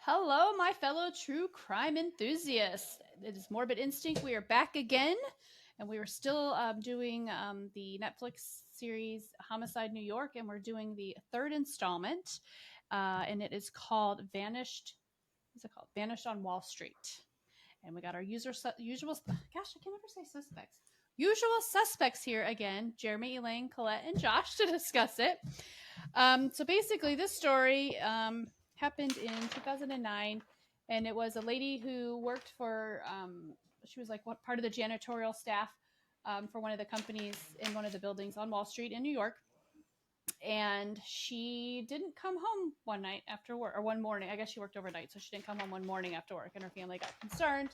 Hello, my fellow true crime enthusiasts. It is Morbid Instinct. We are back again, and we are still doing the Netflix series Homicide New York, and we're doing the third installment, and it is called Vanished. What's it called? Vanished on Wall Street. And we got our usual. Gosh, I can never say suspects. Usual suspects here again: Jeremy, Elaine, Colette, and Josh to discuss it. So basically, this story happened in 2009, and it was a lady who worked for. She was like what part of the janitorial staff for one of the companies in one of the buildings on Wall Street in New York. And she didn't come home one night after work, or one morning. I guess she worked overnight, so she didn't come home one morning after work, and her family got concerned.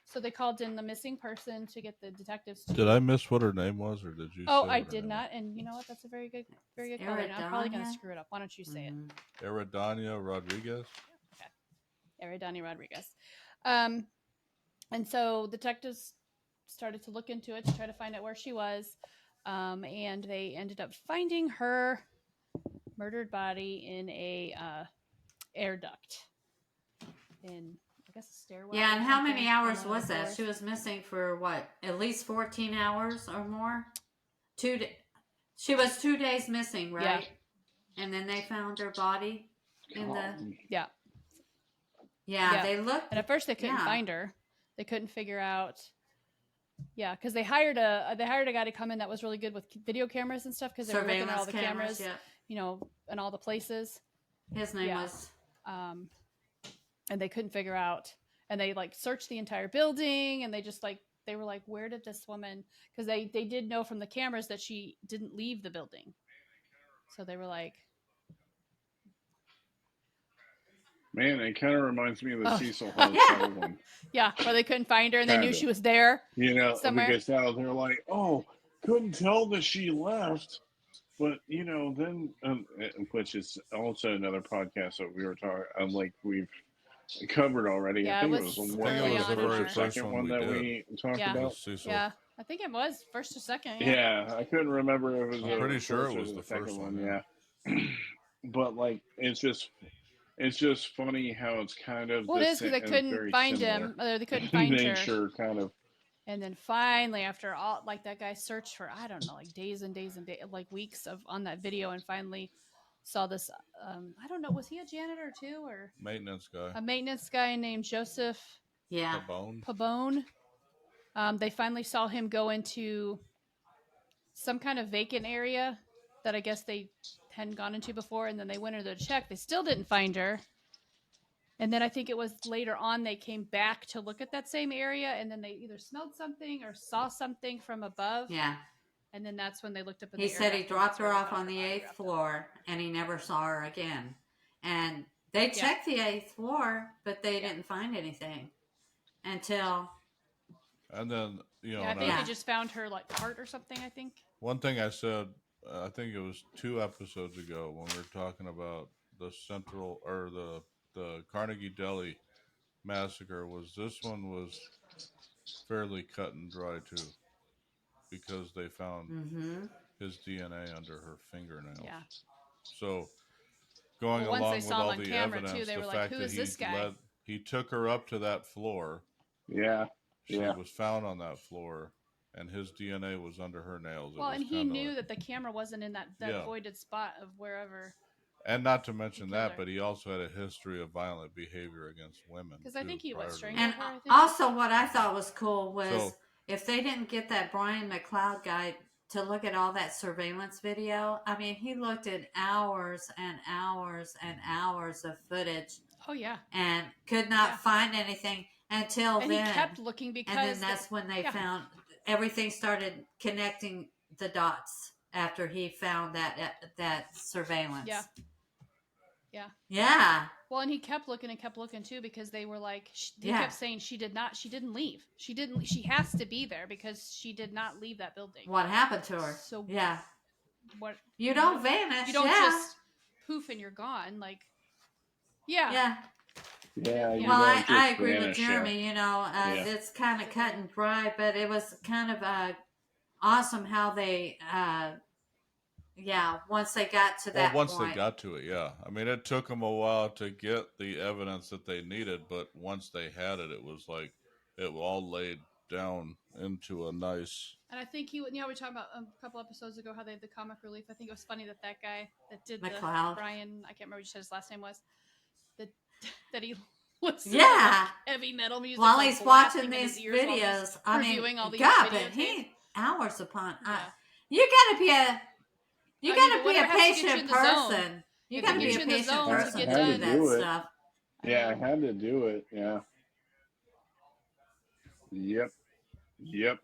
So they called in the missing person to get the detectives to. Did I miss what her name was, or did you? Oh, say I what her did name not. was? And you know what? That's a very good color. And I'm probably going to screw it up. Why don't you say it? Eridania Rodriguez. Okay, Eridania Rodriguez. And so detectives started to look into it to try to find out where she was. And they ended up finding her murdered body in a air duct in, I guess, a stairwell. Yeah, and how many hours was that? She was missing for what? At least 14 hours or more? She was 2 days missing, right? Yeah. And then they found her body in the... Yeah. Yeah, they looked... And at first they couldn't find her. They couldn't figure out... Yeah, because they hired a guy to come in that was really good with video cameras and stuff, because they were looking at all the cameras, you know, and all the places. His name was... and they couldn't figure out, and they like searched the entire building, and they just like, they were like, where did this woman, because they did know from the cameras that she didn't leave the building, so they were like, man, it kind of reminds me of the Cecil Hotel one. Yeah, where they couldn't find her, and they knew she was there, you know, somewhere. Because now they're like, oh, couldn't tell that she left, but you know, then which is also another podcast that we were talking, like we've covered already. Yeah, I think it was the very second one that we talked about. Yeah, I think it was first or second. Yeah, I couldn't remember if it was. I'm pretty sure it was the first one. Yeah. But like, it's just funny how it's kind of. Well, it is because they couldn't find him. They couldn't find her. Nature kind of. And then finally, after all, like that guy searched for, I don't know, like days and days and days, like weeks on that video, and finally saw this. I don't know, was he a janitor too, or maintenance guy? A maintenance guy named Joseph. Yeah. Pabone. They finally saw him go into some kind of vacant area that I guess they hadn't gone into before, and then they went in there to check. They still didn't find her. And then I think it was later on they came back to look at that same area, and then they either smelled something or saw something from above. Yeah. And then that's when they looked up at the He said he dropped her off on the 8th floor, and he never saw her again. And they checked the 8th floor, but they didn't find anything until... And then, you know... Yeah, I think they just found her, like, heart or something, I think. One thing I said, I think it was 2 episodes ago, when we were talking about the central, or the Carnegie Deli massacre, was this one was fairly cut and dry too, because they found his DNA under her fingernails. Yeah. So going along with all the evidence, too, they the were fact like, that he took her up to that floor. Yeah. She was found on that floor, and his DNA was under her nails. Well, and he knew that the camera wasn't in that voided spot of wherever. And not to mention that, but he also had a history of violent behavior against women. Because I think he was strangling her. And also what I thought was cool was if they didn't get that Brian McLeod guy to look at all that surveillance video, I mean, he looked at hours and hours and hours of footage. Oh, yeah. And could not find anything until then. And he kept looking because... And then that's when they found... Everything started connecting the dots after he found that surveillance. Yeah. Yeah. Well, and he kept looking too, because they were like, he kept saying she didn't leave. She has to be there because she did not leave that building. What happened to her? So what? You don't vanish. You don't just poof and you're gone. Like, Yeah. Well, I agree with Jeremy. You know, it's kind of cut and dry, but it was kind of awesome how they Yeah, once they got to that once point. they got to it, yeah. I mean, it took them a while to get the evidence that they needed, but once they had it, it was like it all laid down into a nice. And I think we were talking about a couple episodes ago how they had the comic relief. I think it was funny that guy that did McLeod. Brian, I can't remember what you said his last name was, that that he listened to Yeah. heavy metal music While like he's blasting watching in these his ears while he's videos, I mean, reviewing all these God, but videotapes. he hours upon. Yeah. You gotta be a I mean, but be a whatever has to get you patient in the zone. person. You If it gotta be gets a you in the patient zone to person get to do done. that do it. stuff. Yeah, I mean, had to do it. Yeah. Yep. Yep.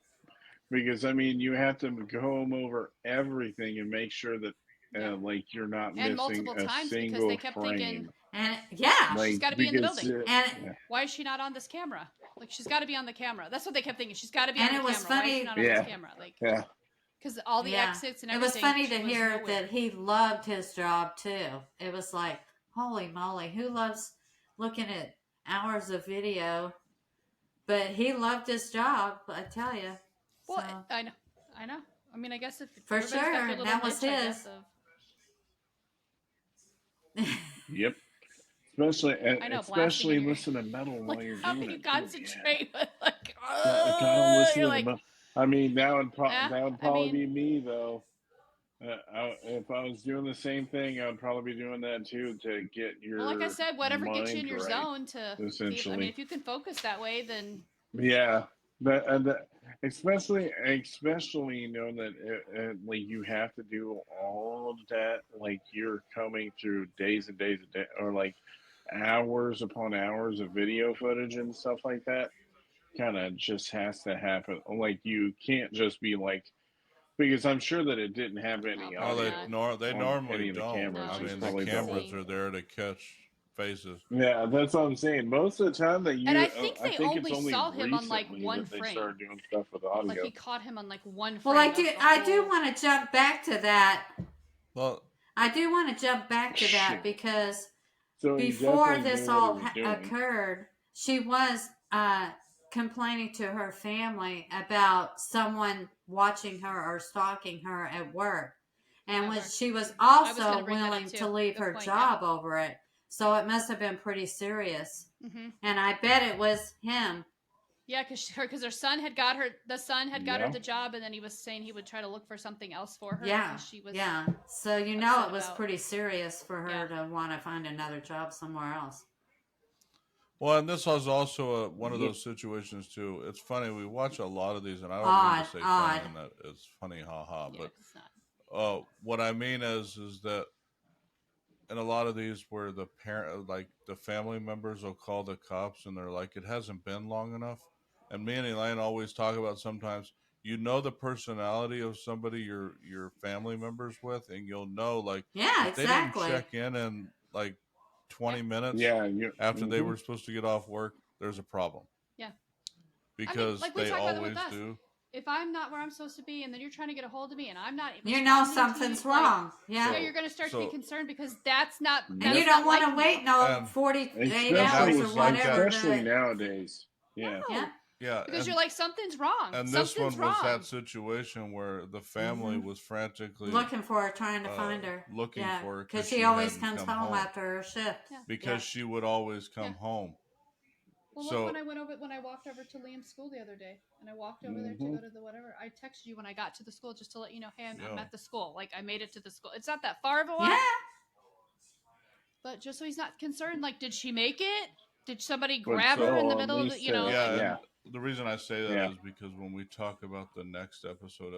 Because I mean, you have to go over everything and make sure that Yeah. like you're not and missing multiple a times because single they kept thinking, frame. And yeah, she's Like got to be in the because building. and yeah. Why is she not on this camera? Like, she's got to be on the camera. That's what they kept thinking. She's got to be And on it the was camera. Why is she funny- not on Yeah. this camera? Like, Yeah. because all the yeah, exits and it everything. was funny she to was hear nowhere. that he loved his job too. It was like, holy moly, who loves looking at hours of video? But he loved his job, I tell you. Well, So. I know. I mean, I guess if For everybody's got sure, their little that was niche, I his. guess, of Yep. Especially I know, especially blasting in your- listen to metal while like, you're how doing can you it. Too. concentrate? Yeah. Like, Gotta listen you're to like, the metal. I mean, that would yeah, that would I probably mean, be me though. If I was doing the same thing, I'd probably be doing that too to get your well, like I said, whatever gets you in mind your right. zone to be. I Essentially, mean, if you can focus that way, then yeah. That especially knowing that like you have to do all of that, like you're coming through days and days of day, or like hours upon hours of video footage and stuff like that. Kind of just has to happen. Like you can't just be like, because I'm sure that it didn't have any No, Oh, probably audio they on normally any of the don't. cameras. I No, It's mean, it's the just probably the the cameras same. are there to catch faces. yeah. That's what I'm saying. Most of the time that And you, I think I they think it's only only saw him on like recently one that they frame. started doing stuff with Like audio. he caught him on like one frame. Well, I do whole... want to jump back to that. Well, I do want to jump back to that Shit. because So he before definitely this knew what he all was doing. occurred, she was complaining to her family about someone watching her or stalking her at work. And At work. she was I was also gonna bring that up, willing too. to leave Good her point, job over it. So it must have been pretty serious. Mm-hmm. And I bet it was him. Yeah, because her son had got her. The son had got her Yeah. the job, and then he was saying he would try to look for something else for her. Yeah. because she was. Yeah. So you know upset it was about- pretty serious for her Yeah. to want to find another job somewhere else. well, and this was also one of Yep. those situations too. It's funny, we watch a lot of these, and I don't mean to say Odd. funny in that it's funny, haha. Yeah, But it's not. what I mean is that in a lot of these, where the parent, like the family members, will call the cops, and they're like, "It hasn't been long enough." And me and Elaine always talk about sometimes. You know the personality of somebody your family members with, and you'll know like Yeah, if they exactly. didn't check in like 20 minutes Yeah. You, after they mhm. were supposed to get off work, there's a problem. Yeah. Because like we they talk about that always with us. do. If I'm not where I'm supposed to be, and then you're trying to get a hold of me, and I'm not, You know responding to something's you, like, wrong. Yeah. yeah, you're going to start to be So- concerned because that's not. And that's you not don't want to like wait you. no And 48 hours or was like that. whatever. especially nowadays. Yeah. No, Yeah. Yeah, because and, you're like something's wrong. and this one Something's was wrong. that situation where the family Mhm. was frantically Looking for her, trying to find her. looking Yeah, for her because 'cause she she always hadn't comes come home home. after her shift. Yeah. because she would always come Yeah. home. Well, So- look, when I walked over to Liam's school the other day, and I walked over there to Mhm. go to the whatever, I texted you when I got to the school just to let you know, hey, I'm Yeah. at the school. Like, I made it to the school. It's not that far of a walk, Yeah. but just so he's not concerned, like, did she make it? Did somebody But grab her in the still, middle at of the, least, you know? Yeah, like, and the reason I say that is Yeah. because when we talk about the next episode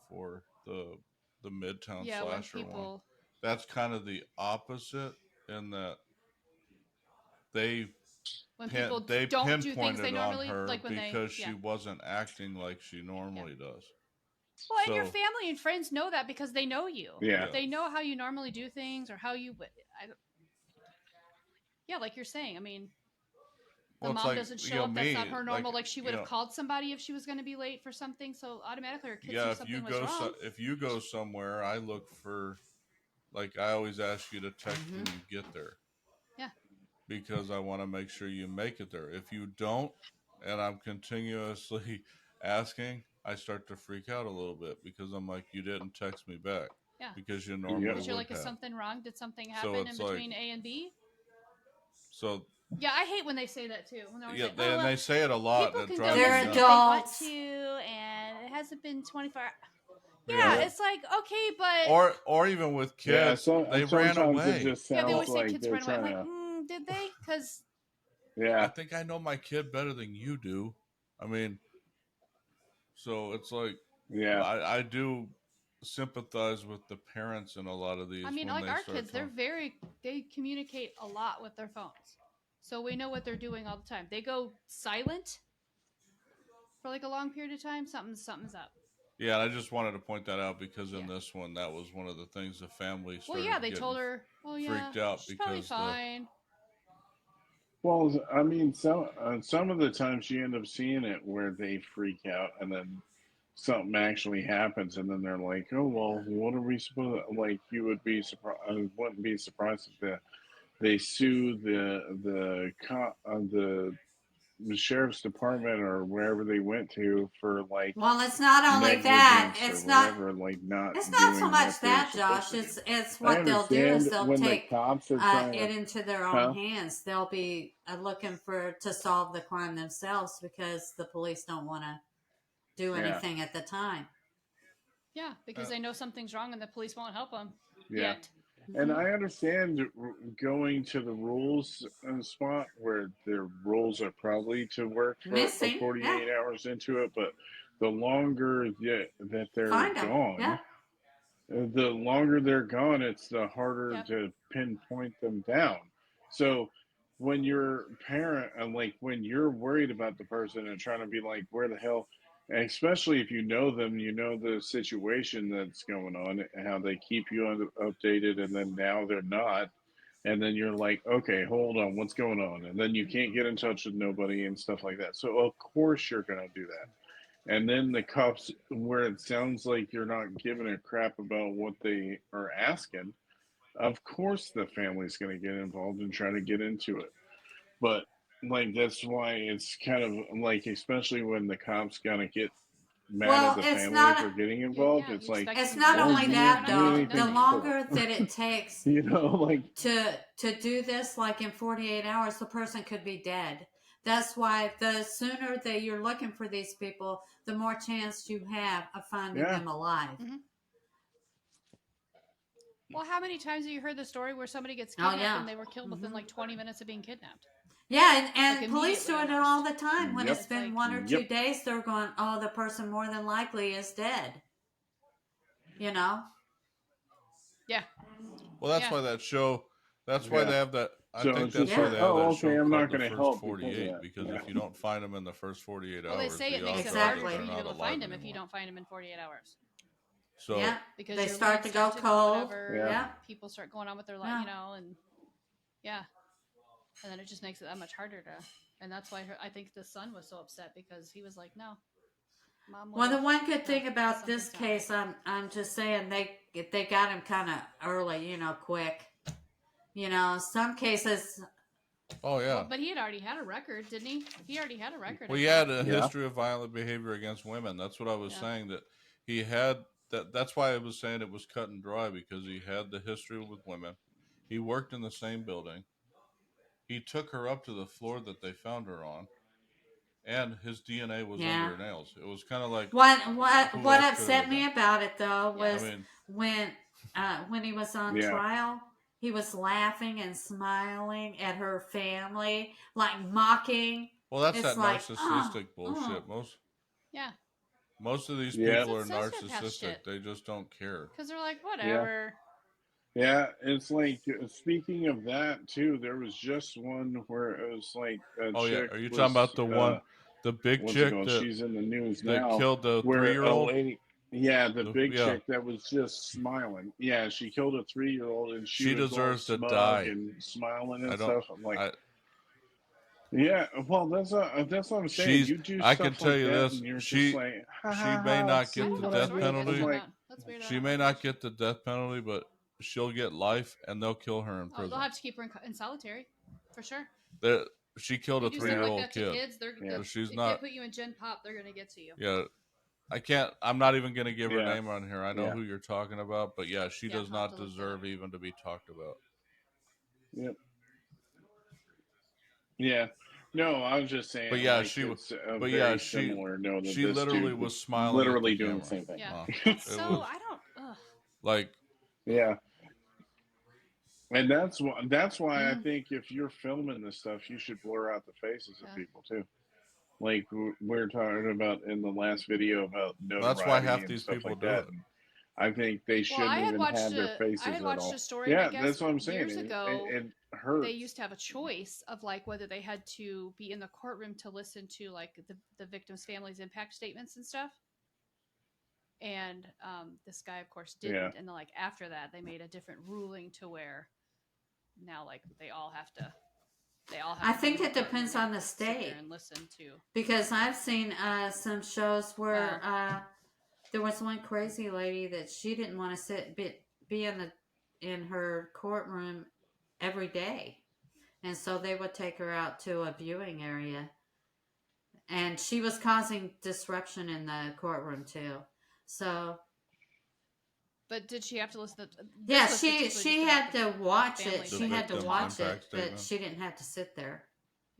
4, the Midtown yeah, when slasher one, people, that's kind of the opposite in that they when people they don't do things pinpointed they on normally, her like when because they, she wasn't acting like she normally does. Well, and your So- family and friends know that because they know you. Yeah. They know how you normally do things or how you. Yeah, like you're saying. I mean, the Well, it's mom like, doesn't you show know, up. That's not me, her normal. Like, like, she you would have know- called somebody if she was going to be late for something. So automatically, her kids Yeah, knew if something you was go wrong. if you go somewhere, I look for, like, I always ask you to text Mhm. when you get there. Yeah. Because I want to make sure you make it there. If you don't, and I'm continuously asking, I start to freak out a little bit because I'm like, you didn't text me back. Yeah. because you normally Because you're would like, is have. something wrong? Did something So happen in it's between A and B? So Yeah, I hate when they say that too. When they're always yeah, like, "Oh well, they say it a lot. people That can go drives me They're missing nuts. if they want adults. to, and it hasn't been 24 hours." Yeah. Yeah, it's like, okay, but Or even with Yeah, kids, they ran sometimes it away. just yeah, they sounds always say like kids they're run away. I'm trying like, to. did they? Because I Yeah, think I know my kid better than you do. I mean, so it's like yeah. I do sympathize with the parents in a lot of these I mean, when like they our start kids, they communicate a lot with their phones, so we know what they're doing all the time. They go silent for like a long period of time. Something's up. Yeah, and I just wanted to point that out because in Yeah. this one, that was one of the things the family Well, started yeah, they getting told her, "Oh yeah, freaked out she's probably because fine." Well, I mean, some of the times you end up seeing it where they freak out, and then something actually happens, and then they're like, "Oh well, what are we supposed to like?" You would be surprised. I wouldn't be surprised if they sue the sheriff's department or wherever they went to for like Well, it's not only that. negligence or It's not. whatever, like not It's not so doing much what they're that, supposed Josh. to do. It's I what they'll do is understand they'll when the take cops are trying it to, into their own huh? hands. They'll be looking to solve the crime themselves because the police don't want to do Yeah, anything at the time. Yeah, because uh, they know something's wrong and the police won't help them yeah. yet. And Mhm. I understand going to the rules spot where their rules are probably to work for Missing, yeah. 48 hours into it, but the longer that they're Find them, yeah. gone, the longer they're gone, it's the harder Yep. to pinpoint them down. So when you're a parent and like when you're worried about the person and trying to be like, where the hell, and especially if you know them, you know the situation that's going on and how they keep you updated, and then now they're not. And then you're like, okay, hold on, what's going on? And then you can't get in touch with nobody and stuff like that. So, of course, you're going to do that. And then the cops, where it sounds like you're not giving a crap about what they are asking, of course the family's going to get involved and try to get into it. But like that's why it's kind of like, especially when the cops gonna get mad at Well, the it's family not. for getting Yeah, involved. yeah. It's You like, expect It's them to not do well, only it, you and they're that didn't not do going to though. do The anything nothing. for longer that it takes you know, like to do this, like in 48 hours, the person could be dead. That's why the sooner that you're looking for these people, the more chance you have of finding yeah, them alive. Mhm. Well, how many times have you heard the story where somebody gets Oh kidnapped yeah. and they were killed within Hmm. like 20 minutes of being kidnapped? Yeah, Like and police immediately doing it all almost. the time. When yep, it's It's been like, 1 or 2 days, they're going, "Oh, the person more than likely is dead." You know. yeah, well, that's yeah. why that show. That's why yeah. they have that. I So think it's that's just why Yeah. like, they have oh, that okay, show I'm called not The going to First help because of 48 that. because Yeah, if you don't find them in the first 48 Well, they hours, say the it makes odds it are harder that Exactly. for they're you not to alive find them if you anymore. don't find them in 48 hours. So Yeah. Because They your start leads to go start to go cold. whatever, yeah, and Yeah. people start going on with their life, Yeah. you know, and yeah, and then it just makes it that much harder to. And that's why I think the son was so upset because he was like, "No, mom would Well, the have one good no, thing about this something's not case, right." I'm just saying they got him kind of early, quick. Some cases. oh Well, yeah, but he had already had a record, didn't he? He already had a record, well, I he thought. had a yeah, history of violent behavior against women. That's what I was Yeah. saying. That he had that. That's why I was saying it was cut and dry because he had the history with women. He worked in the same building. He took her up to the floor that they found her on, and his DNA was under Yeah. her nails. It was kind of like who What else could it upset have me been? about it though Yeah. I was mean, when when he was on yeah, trial, he was laughing and smiling at her family, like mocking. well, that's It's that like, narcissistic bullshit. Yeah. Most of these yeah, Because people it's are sociopath narcissistic. shit. They just don't care. Because they're like, yeah. whatever. Yeah, it's like speaking of that too. There was just one where it was like a Oh yeah, chick are you talking was about the one, the big what's it chick called? She's in the news that now, killed the where 3 year a old? lady, yeah, the big Yeah, chick that was just smiling. Yeah, she killed a 3 year old and she she was all deserves to smug die. and smiling I and don't. stuff. I'm like, I yeah, well, that's what I'm saying. she's. You do I can stuff tell like you that and this. you're just She like, ha she ha may ha. not I get See don't the know what the I death story did? you're I'm penalty. talking like, about. That's weird. I She don't know may what not it is. get the death penalty, but she'll get life, and they'll kill her in Oh, they'll prison. have to keep her in solitary, for sure. That she killed You a do three stuff year like yeah, old that to kid, kids, yeah, so she's if they not. put you in Gen Pop, they're gonna get to you. Yeah, I can't. I'm not even going to give her Yeah. name on here. I know Yeah. who you're talking about, but yeah, she Yeah, does I'll have not to look that deserve up. even to be talked about. Yep. Yeah. No, I was just But saying, yeah, like, it's a But yeah, very similar. Know that she this literally dude was was smiling at the literally doing the camera. same thing. Yeah. It So was I don't. Ugh. like, Yeah. And that's why I Mm. think if you're filming this stuff, you should blur out the faces of Yeah. people too. Like we're talking about in the last video about that's why notoriety half and these stuff people like do that. it. And I think they Well, I shouldn't had even watched have their a I faces had at watched all. a story, and I Yeah, guess that's what I'm saying. years ago It they hurts. used to have a choice of like whether they had to be in the courtroom to listen to like the victims' families' impact statements and stuff. And this guy, of course, Yeah. didn't. And then like after that, they made a different ruling to where now like they all have to I be think in the it courtroom depends and on the sit there state and listen to. because I've seen some shows where Oh. there was one crazy lady that she didn't want to be in her courtroom every day, and so they would take her out to a viewing area, and she was causing disruption in the courtroom too. So But did she have to listen to yeah, this was particularly she just about had to watch it. family The She had to statements victims' watch talking? it, impact but statement. she didn't have to sit there.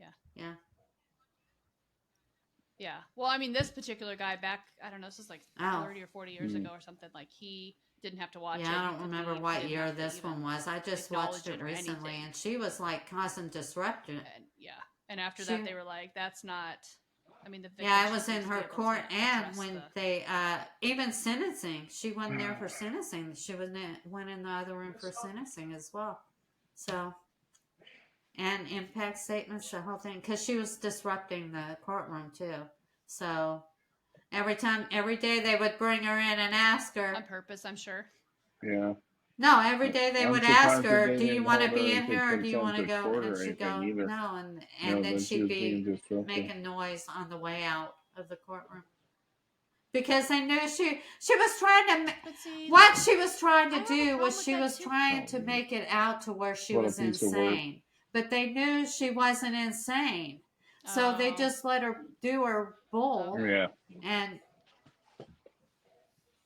Yeah. Yeah. Yeah. Well, I mean, this particular guy back, I don't know, this is like Oh. 30 or 40 years ago or something. Like he didn't have to watch it. Yeah, I He don't could remember leave. He what didn't year have to this even one was. I just watched acknowledge it it or recently, anything. and she was like causing disruption. And yeah. And after She, that, they were like, "That's not." I mean, the victim yeah, I should was at in least be her able court, to and address when the. they even sentencing, she wasn't there for sentencing. She went in the other room for sentencing as well. So and impact statements, the whole thing, because she was disrupting the courtroom too. So every day they would bring her in and ask her On purpose, I'm sure. Yeah. No, every day they I'm would ask surprised that her, they "Do you didn't want to hold be her in into here or do you want contempt to of go?" court And or she'd anything go, either. "No," You and know, then that she she'd was being be disruptive. making noise on the way out of the courtroom because they knew she was trying to. But see, What she was trying I to have a do problem was with she that was too. trying Oh, to man. make it out to where she What a was piece of work. insane, but they knew she wasn't insane, so they Oh, just let her do her bull okay. Yeah. and.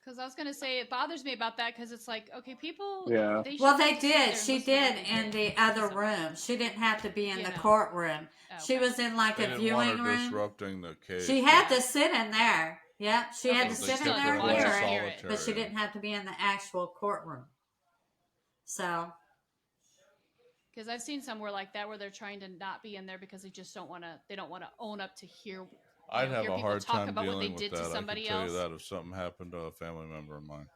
Because I was gonna say it bothers me about that because it's like, okay, people Yeah. they Well, should they get to sit there did. and She listen to what did they in did the to other somebody. room. She didn't have to be in You the know. courtroom. She Okay. was in like They a didn't want her viewing room. disrupting the case. She had Yeah. to sit in there. Yeah, she had Okay, to so They you sit still in kept had to her there and in watch like hear her it, hear it. but she solitary. didn't have to be in the actual courtroom. So, Because I've seen somewhere like that where they're trying to not be in there because they just don't want to. They don't want to own up to hear. I'd have Hear a people hard talk time about what they dealing with did to that. I can somebody tell you else. that if something happened to a family member of mine.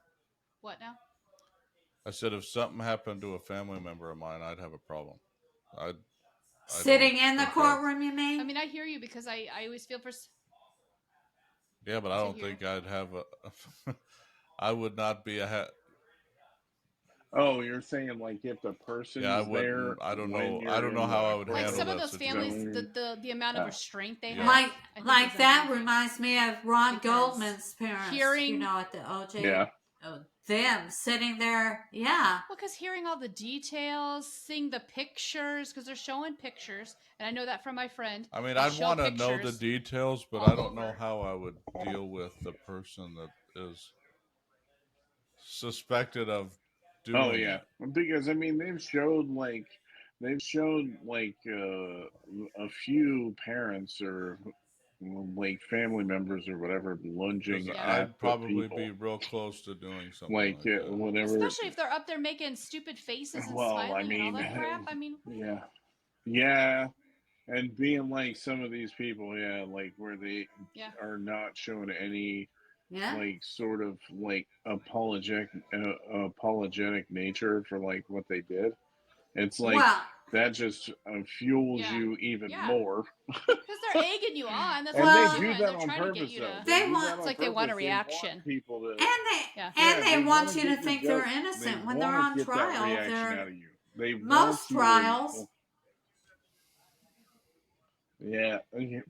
What now? I said if something happened to a family member of mine, I'd have a problem. I don't sitting in the think I'd. courtroom, you mean? I mean, I hear you because I always feel for Yeah, but I to don't hear. think I'd have a. I would not be a. Oh, you're saying like if the Yeah, I person's there wouldn't. I don't when know. I you're don't know in how I the would Like handle some courtroom? of that those Is that what families, you situation. mean? the amount of Oh. restraint they Yeah. have, Like I think like is that unusual. reminds me of Ron Because Goldman's parents. hearing- At the OJ, Yeah. them sitting there. Yeah, Well, because hearing all the details, seeing the pictures, because they're showing pictures, and I know that from my friend. I mean, They I'd show want to know the pictures details, but all I don't know over. how I would deal with the person that is suspected of Oh doing yeah. it. Because I mean they've showed like a few parents or like family members or whatever Because lunging Yeah. at I'd the probably be people real close to doing something like like that. whatever. Especially if they're up there making stupid faces and Well, I smiling and all mean, that crap. I mean, yeah, yeah, and being like some of these people, yeah, like where they yeah. are not showing any yeah. like sort of like apologetic nature for like what they did. It's like Well, that just fuels Yeah. you even Yeah. more. Because they're egging you on. That's And what they they're well, do doing. that They're on trying to get purpose, you though. to. They they do want that It's on like they want a purpose. They want reaction. people to, Yeah. yeah, they want want to you to get the think they're joke. They innocent when they're want on to get that trial. reaction out They're of you. They want most you to, trials. yeah.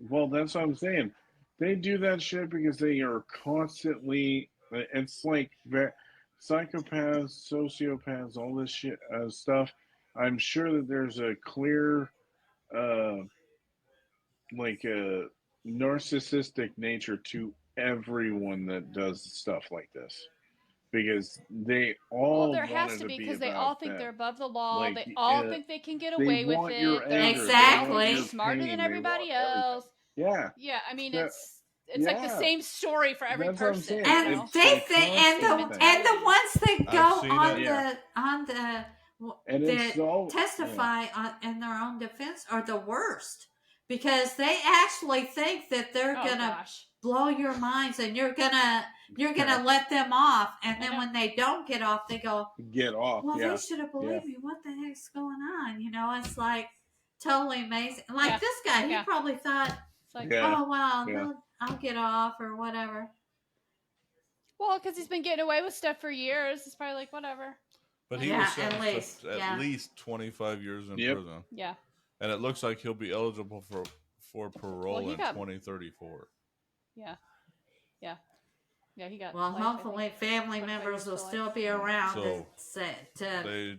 Well, that's what I'm saying. They do that shit because they are constantly. It's like psychopaths, sociopaths, all this shit stuff. I'm sure that there's a clear, uh, like a narcissistic nature to everyone that does stuff like this because they Well, all there has wanted to to be be because they about all think them. they're above the law. Like They all think they can get they away with want your it. They all anger, think they they can want be Exactly. your smarter than pain, they everybody want everything. else. Yeah, Yeah, I mean that, it's like the yeah. same story for every That's what I'm person, saying. you And know. It's they a think, Same constant thing. and the mentality. ones that I've go seen on it. Yeah, the and it's that so testify in their own defense are the worst because they actually think that they're Oh gonna gosh. blow your minds and you're gonna yeah. let them off, and I then know. when they don't get off, they go, Get off. well, they Yeah, should have yeah. believed me. What the heck's going on? You know, it's like totally amazing. Like Yeah. this guy, he Yeah. probably thought, It's like, Yeah, oh well, yeah. I'll get off or whatever. well, because he's been getting away with stuff for years. It's probably like whatever. But I he know. was Yeah, at sentenced least, to at yeah. least 25 years in Yep. prison, Yeah. and it looks like he'll be eligible for parole Well, he in got- 2034. Yeah. Yeah. Yeah. He got. Well, life, I hopefully, think. family 25 members years will to life. still be around So, to They,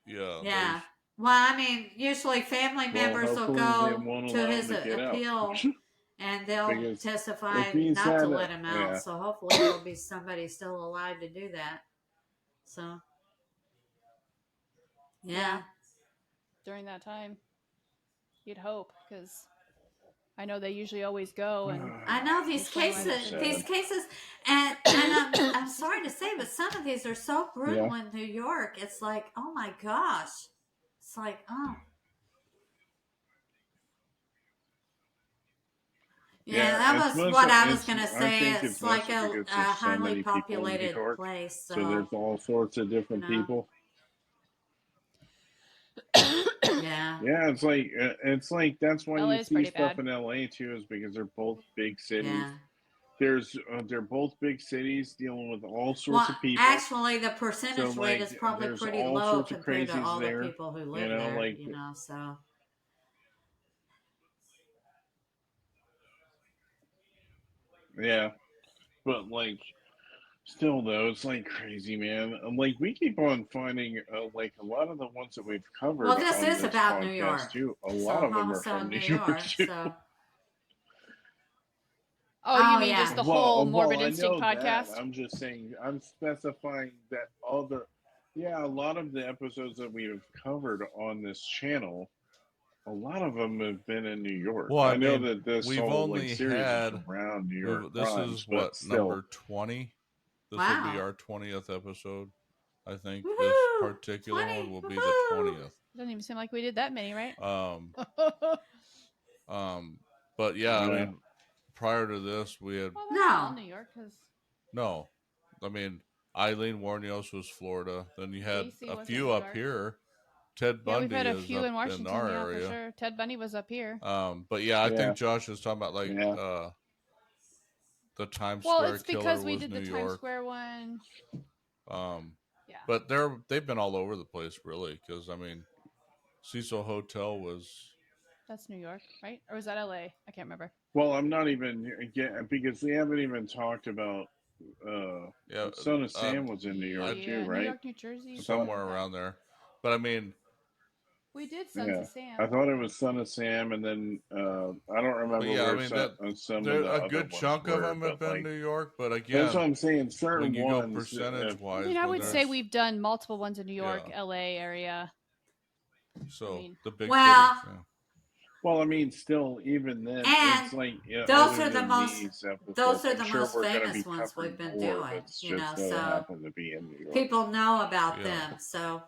yeah, yeah. Well, I mean, usually family Well, members will hopefully they go won't to allow his him to get out. appeal, and they'll Because testify if he's not to had let him out. yeah, So hopefully, there'll be somebody still alive to do that. So, yeah. During that time, you'd hope because I know they usually always go and I know these Usually when cases, it's- and I'm sorry to say, but some of these are so brutal in New York. It's like, oh my gosh, it's like, oh. Yeah, that it's was mostly- what I was it's- going to I say. think It's mostly like a because there's so many highly people in New populated York, place. so there's all sorts of different you know. people. Yeah. Yeah, it's like that's why LA you is see pretty stuff bad. in LA too, is because they're both big cities. Yeah. They're both big cities dealing with all sorts Well, of people. actually, the percentage So, rate like, is probably there's pretty all low sorts of compared to crazies all there, the people who live you know, there. like- You know, so Yeah, but like, still though, it's like crazy, man. Like we keep on finding like a lot of the ones that we've covered. well, this on is about New podcast York. too. A So lot of them are homicide from New New York York. too. So Oh, you Oh, mean yeah. just the whole Morbid I Instinct know podcast? that. I'm just saying. I'm specifying that other. Yeah, a lot of the episodes that we have covered on this channel, a lot of them have been in New York. Well, I know mean, that this we've whole only series had- is around New York This crimes, is but what, still. number 20? This will be Wow. our 20th episode. I think Woohoo! this particular 20, one will be woohoo! the 20th. Doesn't even seem like we did that many, right? But yeah, I Yeah. mean, prior to this, we had Well, No. that's all New York because no. I mean, Eileen Warnios was Florida. Then you had Casey a was few New up York. here. Ted yeah, Bundy we've had a is few up in Washington, our yeah, area. for sure. Ted Bundy was up here. But yeah, I Yeah. think Josh is talking about like Yeah. the Times Well, Square it's killer because we was did New the York. Times Square one. Yeah. But they've been all over the place, really. Because I mean, Cecil Hotel was. That's New York, right? Or was that LA? I can't remember. Well, I'm not even because we haven't even talked about. Yeah, Son of Sam was in New York Yeah, too, New right? York, New Jersey. somewhere something like that. around there. But I mean, We did Sons Yeah, of Sam. I thought it was Son of Sam, and then I don't remember But yeah, I where mean, some of there, the a other good ones chunk of were, them have but, been like, New York. But that's again, what I'm saying. Certain when you go ones, percentage I wise, mean, I would say there's- we've done multiple ones in New York, Yeah. LA area. so I mean- the big Well, cities. Yeah. well, I mean, still, even then, And it's like those other are the than most- these episodes, those are I'm the sure most we're gonna famous be ones covering we've been more doing, that's you just know, so happen to be in New York. people know about Yeah. them. So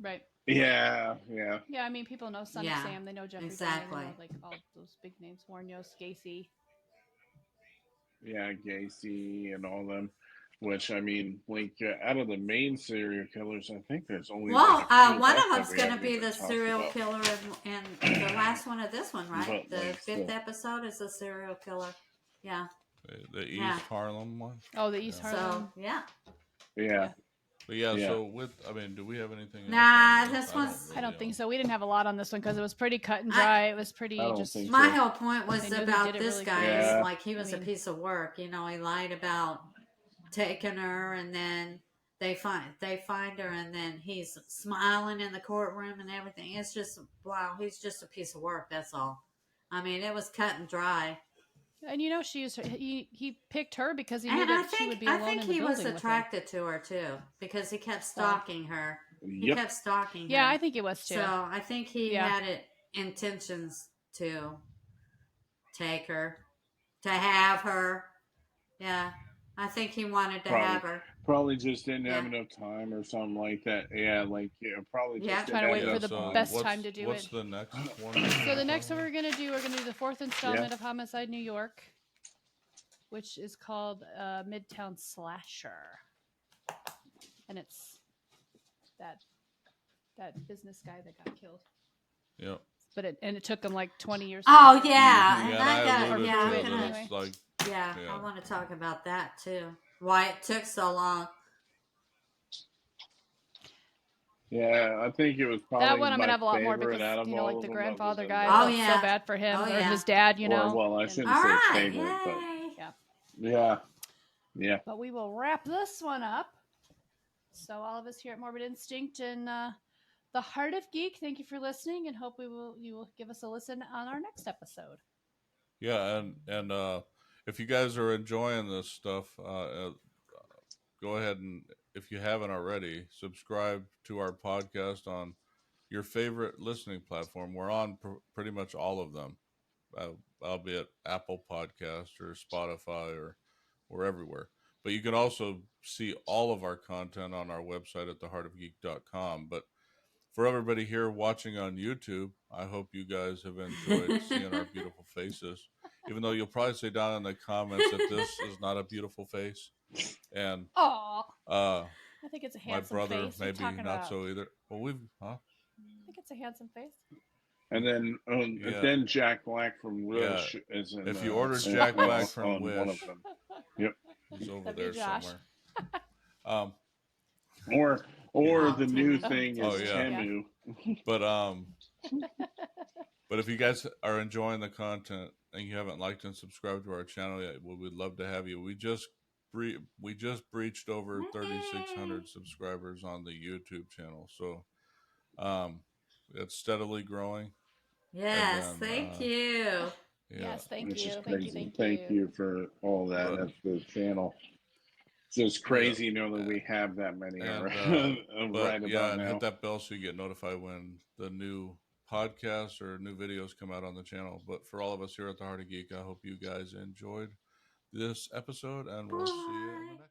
Right. Yeah. Yeah, I mean, people know Son Yeah, of Sam. They know Jeffrey exactly. Dahmer. They know, like all those big names. Warnios, Gacy. Yeah, Gacy and all them. Which I mean, like out of the main serial killers, I think there's only well, like a few one left of that them's we going to haven't be even the talked serial about. killer in the last one of this one, right? But, The like, fifth still. episode is a serial killer. Yeah. The East Yeah. Harlem one. Oh, the East Yeah. Harlem. So yeah. Yeah. But yeah, Yeah. so I mean, do we have anything? else Nah, on this one's- I don't think so. We didn't have a lot on this one because it was pretty cut and I- dry. It was pretty I don't just. think My so. whole point was They knew who about did it this really guy. quick. Is Yeah. like he was I a mean- piece of work. You know, he lied about taking her, and then they find her, and then he's smiling in the courtroom and everything. It's just wow. He's just a piece of work. That's all. I mean, it was cut and dry. And you know, he picked her because he knew And I that she would think be I alone think in the he was building with him. attracted to her too because he kept stalking her. He Yep. kept stalking her. Yeah, I think it was too. So I think he Yeah. had intentions to take her, to have her. Yeah, I think he wanted to have her. Probably just didn't have Yeah. enough time or something like that. Yeah, like probably Yeah. just Trying didn't to have wait for enough the So time. best time to do what's it. the next one? We're So gonna the next talk one about? we're gonna do the fourth installment of Homicide New York, which is called Midtown Slasher, and it's that business guy that got killed. Yep. But it took him like 20 years. Oh to yeah, Mhm. and Yeah, and I that got alluded yeah. to I'm gonna this, like, yeah. yeah. I want to talk about that too. Why it took so long. Yeah, I think it was that probably one I'm gonna my have a lot more favorite because out of you know, all like of the them. Other grandfather than guy, I Oh felt yeah. so bad for him, Oh or yeah. his dad, you know. Well, I and- shouldn't All say right. favorite, but Yay. yeah, yeah. But we will wrap this one up. So all of us here at Morbid Instinct and the Heart of Geek, thank you for listening, and hope you will give us a listen on our next episode. Yeah, and if you guys are enjoying this stuff, go ahead and, if you haven't already, subscribe to our podcast on your favorite listening platform. We're on pretty much all of them, albeit Apple Podcast or Spotify, or we're everywhere. But you can also see all of our content on our website at theheartofgeek.com. But for everybody here watching on YouTube, I hope you guys have enjoyed seeing our beautiful faces. Even though you'll probably say down in the comments that this is not a beautiful face. And Aw, uh, I think it's a my handsome brother face. You're maybe talking not about. so either. Well, I think it's a handsome face. And Yeah, then Jack Black from yeah. Wish is in If you order Jack Black from on one of Wish, them. Yep. he's over That'd be there Josh. somewhere. Um, Or Yeah. the new Tim. thing Oh, is yeah. Temu. but But if you guys are enjoying the content and you haven't liked and subscribed to our channel yet, we would love to have you. We just breached over 3,600 subscribers on the YouTube channel, so it's steadily growing. Yes. And then, Thank you. yeah, Yes, thank Which is you. crazy. Thank you. For all that. but That's the channel. So it's crazy, you know, that we have that many and right but yeah, about and now. hit that bell so you get notified when the new podcasts or new videos come out on the channel. But for all of us here at the Heart of Geek, I hope you guys enjoyed this episode, and we'll see you in the next.